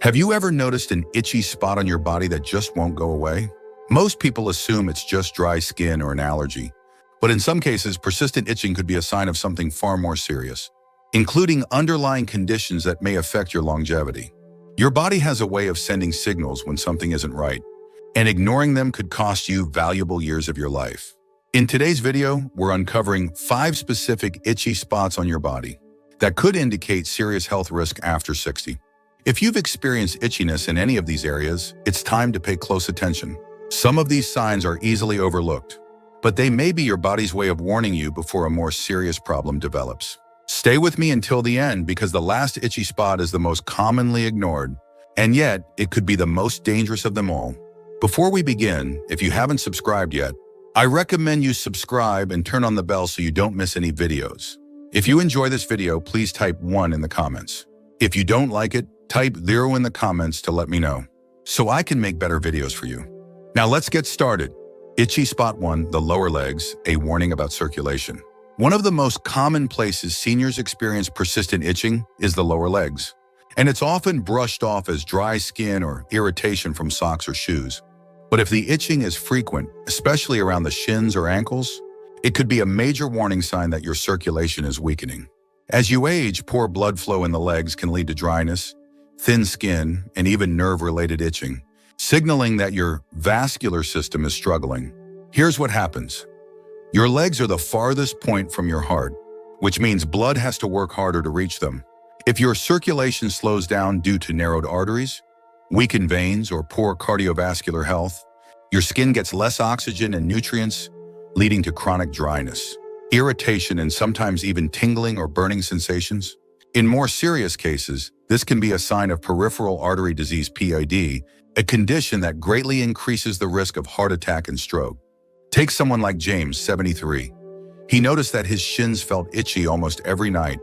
Have you ever noticed an itchy spot on your body that just won't go away? Most people assume it's just dry skin or an allergy, but in some cases, persistent itching could be a sign of something far more serious, including underlying conditions that may affect your longevity. Your body has a way of sending signals when something isn't right, and ignoring them could cost you valuable years of your life. In today's video, we're uncovering 5 specific itchy spots on your body that could indicate serious health risk after 60. If you've experienced itchiness in any of these areas, it's time to pay close attention. Some of these signs are easily overlooked, but they may be your body's way of warning you before a more serious problem develops. Stay with me until the end because the last itchy spot is the most commonly ignored, and yet it could be the most dangerous of them all. Before we begin, if you haven't subscribed yet, I recommend you subscribe and turn on the bell so you don't miss any videos. If you enjoy this video, please type 1 in the comments. If you don't like it, type 0 in the comments to let me know, so I can make better videos for you. Now let's get started. Itchy spot 1, the lower legs, a warning about circulation. One of the most common places seniors experience persistent itching is the lower legs, and it's often brushed off as dry skin or irritation from socks or shoes. But if the itching is frequent, especially around the shins or ankles, it could be a major warning sign that your circulation is weakening. As you age, poor blood flow in the legs can lead to dryness, thin skin, and even nerve-related itching, signaling that your vascular system is struggling. Here's what happens. Your legs are the farthest point from your heart, which means blood has to work harder to reach them. If your circulation slows down due to narrowed arteries, weakened veins, or poor cardiovascular health, your skin gets less oxygen and nutrients, leading to chronic dryness, irritation, and sometimes even tingling or burning sensations. In more serious cases, this can be a sign of peripheral artery disease (PAD), a condition that greatly increases the risk of heart attack and stroke. Take someone like James, 73. He noticed that his shins felt itchy almost every night,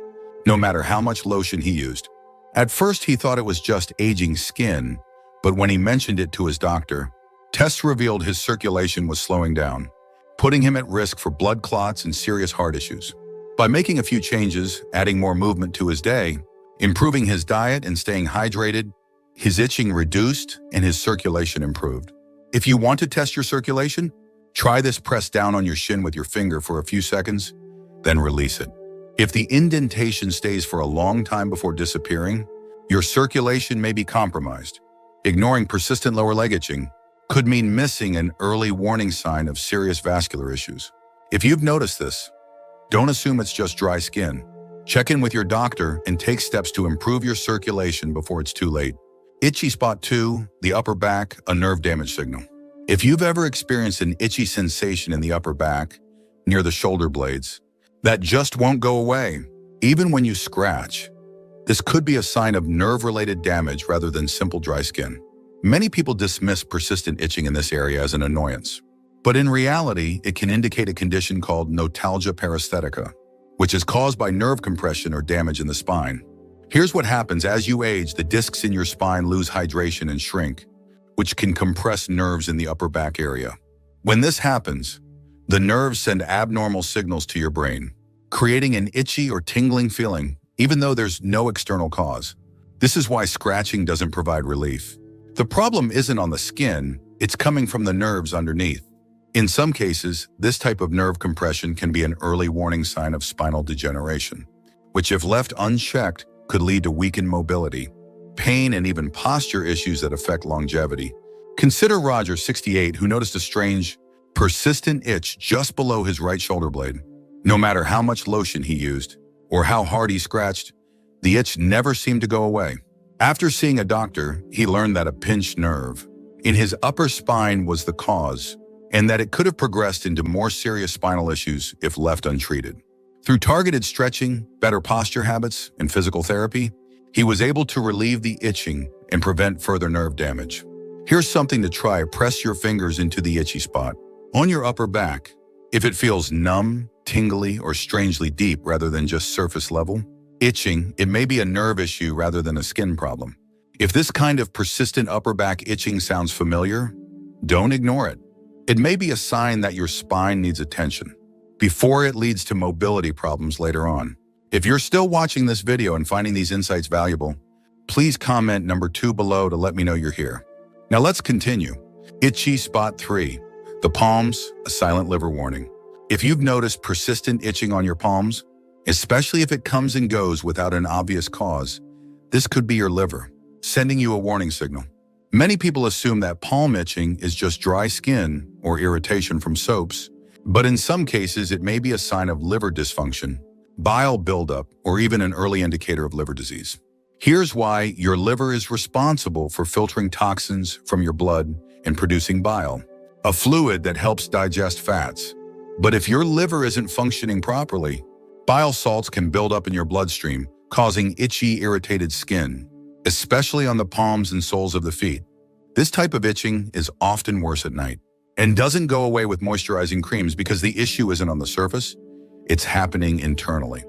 no matter how much lotion he used. At first, he thought it was just aging skin, but when he mentioned it to his doctor, tests revealed his circulation was slowing down, putting him at risk for blood clots and serious heart issues. By making a few changes, adding more movement to his day, improving his diet, and staying hydrated, his itching reduced and his circulation improved. If you want to test your circulation, try this: press down on your shin with your finger for a few seconds, then release it. If the indentation stays for a long time before disappearing, your circulation may be compromised. Ignoring persistent lower leg itching could mean missing an early warning sign of serious vascular issues. If you've noticed this, don't assume it's just dry skin. Check in with your doctor and take steps to improve your circulation before it's too late. Itchy spot 2, the upper back, a nerve damage signal. If you've ever experienced an itchy sensation in the upper back, near the shoulder blades, that just won't go away, even when you scratch, this could be a sign of nerve-related damage rather than simple dry skin. Many people dismiss persistent itching in this area as an annoyance, but in reality, it can indicate a condition called notalgia paresthetica, which is caused by nerve compression or damage in the spine. Here's what happens: as you age, the discs in your spine lose hydration and shrink, which can compress nerves in the upper back area. When this happens, the nerves send abnormal signals to your brain, creating an itchy or tingling feeling, even though there's no external cause. This is why scratching doesn't provide relief. The problem isn't on the skin, it's coming from the nerves underneath. In some cases, this type of nerve compression can be an early warning sign of spinal degeneration, which, if left unchecked, could lead to weakened mobility, pain, and even posture issues that affect longevity. Consider Roger, 68, who noticed a strange, persistent itch just below his right shoulder blade. No matter how much lotion he used or how hard he scratched, the itch never seemed to go away. After seeing a doctor, he learned that a pinched nerve in his upper spine was the cause, and that it could have progressed into more serious spinal issues if left untreated. Through targeted stretching, better posture habits, and physical therapy, he was able to relieve the itching and prevent further nerve damage. Here's something to try: press your fingers into the itchy spot on your upper back. If it feels numb, tingly, or strangely deep rather than just surface level itching, it may be a nerve issue rather than a skin problem. If this kind of persistent upper back itching sounds familiar, don't ignore it. It may be a sign that your spine needs attention before it leads to mobility problems later on. If you're still watching this video and finding these insights valuable, Please comment number 2 below to let me know you're here. Now let's continue. Itchy spot 3. The palms, a silent liver warning. If you've noticed persistent itching on your palms, especially if it comes and goes without an obvious cause, this could be your liver, sending you a warning signal. Many people assume that palm itching is just dry skin or irritation from soaps, but in some cases it may be a sign of liver dysfunction, bile buildup, or even an early indicator of liver disease. Here's why: your liver is responsible for filtering toxins from your blood and producing bile, a fluid that helps digest fats. But if your liver isn't functioning properly, bile salts can build up in your bloodstream, causing itchy, irritated skin, especially on the palms and soles of the feet. This type of itching is often worse at night and doesn't go away with moisturizing creams because the issue isn't on the surface, it's happening internally.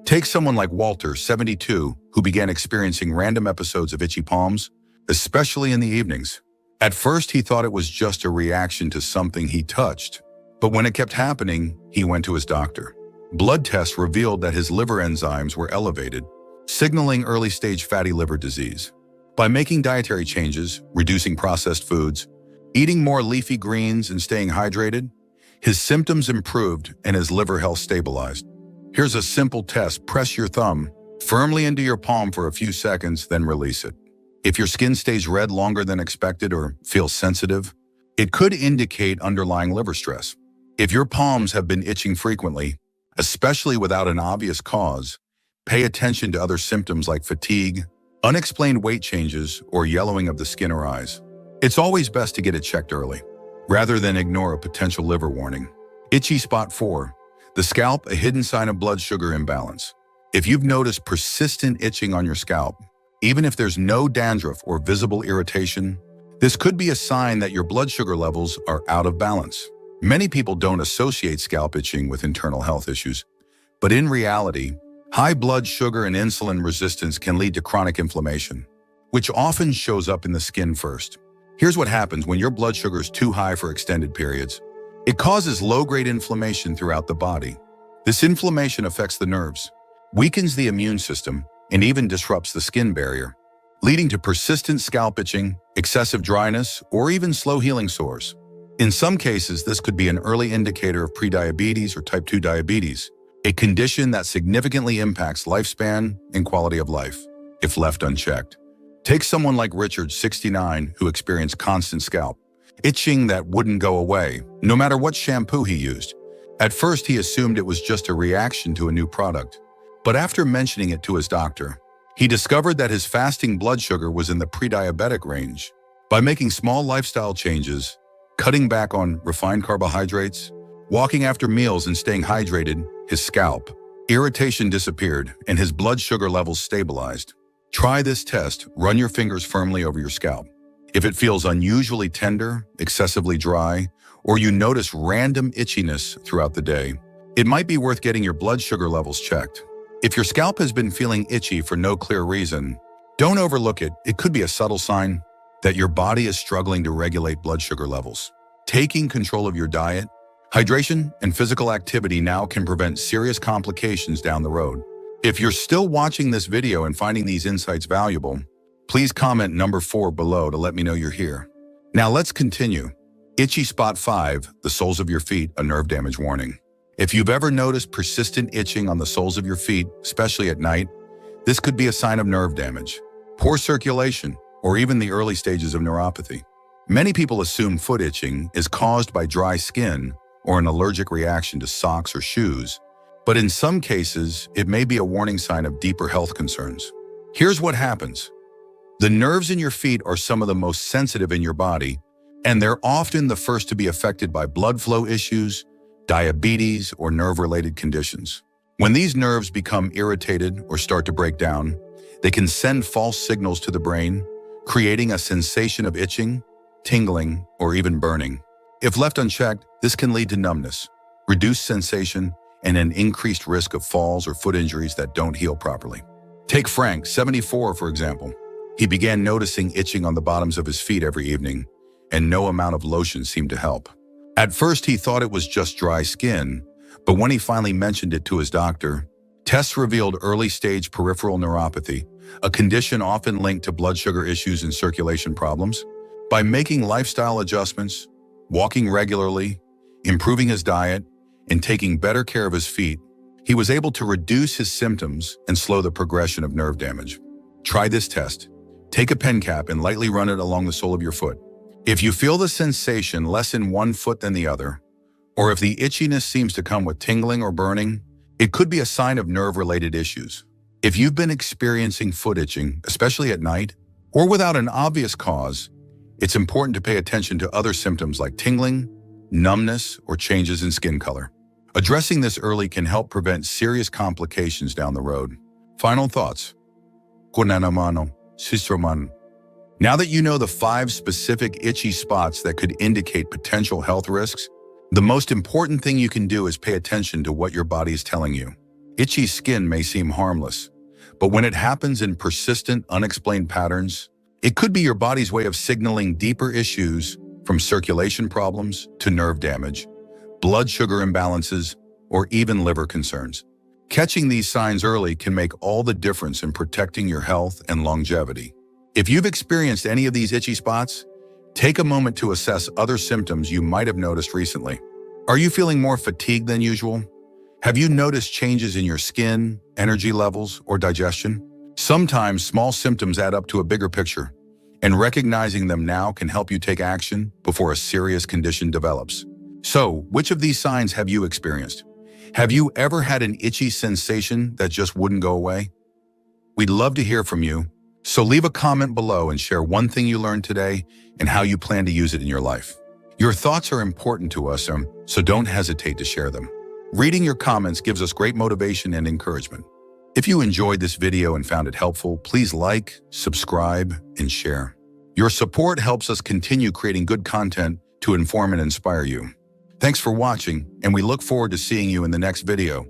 Take someone like Walter, 72, who began experiencing random episodes of itchy palms, especially in the evenings. At first, he thought it was just a reaction to something he touched, but when it kept happening, he went to his doctor. Blood tests revealed that his liver enzymes were elevated, signaling early-stage fatty liver disease. By making dietary changes, reducing processed foods, eating more leafy greens, and staying hydrated, his symptoms improved and his liver health stabilized. Here's a simple test. Press your thumb firmly into your palm for a few seconds, then release it. If your skin stays red longer than expected or feels sensitive, it could indicate underlying liver stress. If your palms have been itching frequently, especially without an obvious cause, pay attention to other symptoms like fatigue, unexplained weight changes, or yellowing of the skin or eyes. It's always best to get it checked early, rather than ignore a potential liver warning. Itchy spot 4. The scalp, a hidden sign of blood sugar imbalance. If you've noticed persistent itching on your scalp, even if there's no dandruff or visible irritation, this could be a sign that your blood sugar levels are out of balance. Many people don't associate scalp itching with internal health issues, but in reality, high blood sugar and insulin resistance can lead to chronic inflammation, which often shows up in the skin first. Here's what happens when your blood sugar is too high for extended periods. It causes low-grade inflammation throughout the body. This inflammation affects the nerves, weakens the immune system, and even disrupts the skin barrier, leading to persistent scalp itching, excessive dryness, or even slow-healing sores. In some cases, this could be an early indicator of prediabetes or type 2 diabetes, a condition that significantly impacts lifespan and quality of life if left unchecked. Take someone like Richard, 69, who experienced constant scalp itching that wouldn't go away, no matter what shampoo he used. At first, he assumed it was just a reaction to a new product, but after mentioning it to his doctor, he discovered that his fasting blood sugar was in the pre-diabetic range. By making small lifestyle changes, cutting back on refined carbohydrates, walking after meals, and staying hydrated, his scalp irritation disappeared and his blood sugar levels stabilized. Try this test. Run your fingers firmly over your scalp. If it feels unusually tender, excessively dry, or you notice random itchiness throughout the day, it might be worth getting your blood sugar levels checked. If your scalp has been feeling itchy for no clear reason, don't overlook it. It could be a subtle sign that your body is struggling to regulate blood sugar levels. Taking control of your diet, hydration, and physical activity now can prevent serious complications down the road. If you're still watching this video and finding these insights valuable, please comment number 4 below to let me know you're here. Now let's continue. Itchy spot 5, the soles of your feet, a nerve damage warning. If you've ever noticed persistent itching on the soles of your feet, especially at night, this could be a sign of nerve damage, poor circulation, or even the early stages of neuropathy. Many people assume foot itching is caused by dry skin or an allergic reaction to socks or shoes, but in some cases, it may be a warning sign of deeper health concerns. Here's what happens. The nerves in your feet are some of the most sensitive in your body, and they're often the first to be affected by blood flow issues, diabetes, or nerve-related conditions. When these nerves become irritated or start to break down, they can send false signals to the brain, creating a sensation of itching, tingling, or even burning. If left unchecked, this can lead to numbness, reduced sensation, and an increased risk of falls or foot injuries that don't heal properly. Take Frank, 74, for example. He began noticing itching on the bottoms of his feet every evening, and no amount of lotion seemed to help. At first, he thought it was just dry skin, but when he finally mentioned it to his doctor, tests revealed early-stage peripheral neuropathy, a condition often linked to blood sugar issues and circulation problems. By making lifestyle adjustments, walking regularly, improving his diet, and taking better care of his feet, he was able to reduce his symptoms and slow the progression of nerve damage. Try this test. Take a pen cap and lightly run it along the sole of your foot. If you feel the sensation less in one foot than the other, or if the itchiness seems to come with tingling or burning, it could be a sign of nerve-related issues. If you've been experiencing foot itching, especially at night, or without an obvious cause, it's important to pay attention to other symptoms like tingling, numbness, or changes in skin color. Addressing this early can help prevent serious complications down the road. Final thoughts. Now that you know the 5 specific itchy spots that could indicate potential health risks, the most important thing you can do is pay attention to what your body is telling you. Itchy skin may seem harmless, but when it happens in persistent, unexplained patterns, it could be your body's way of signaling deeper issues, from circulation problems to nerve damage, blood sugar imbalances, or even liver concerns. Catching these signs early can make all the difference in protecting your health and longevity. If you've experienced any of these itchy spots, take a moment to assess other symptoms you might have noticed recently. Are you feeling more fatigued than usual? Have you noticed changes in your skin, energy levels, or digestion? Sometimes small symptoms add up to a bigger picture, and recognizing them now can help you take action before a serious condition develops. So, which of these signs have you experienced? Have you ever had an itchy sensation that just wouldn't go away? We'd love to hear from you, so leave a comment below and share one thing you learned today and how you plan to use it in your life. Your thoughts are important to us, so don't hesitate to share them. Reading your comments gives us great motivation and encouragement. If you enjoyed this video and found it helpful, please like, subscribe, and share. Your support helps us continue creating good content to inform and inspire you. Thanks for watching, and we look forward to seeing you in the next video.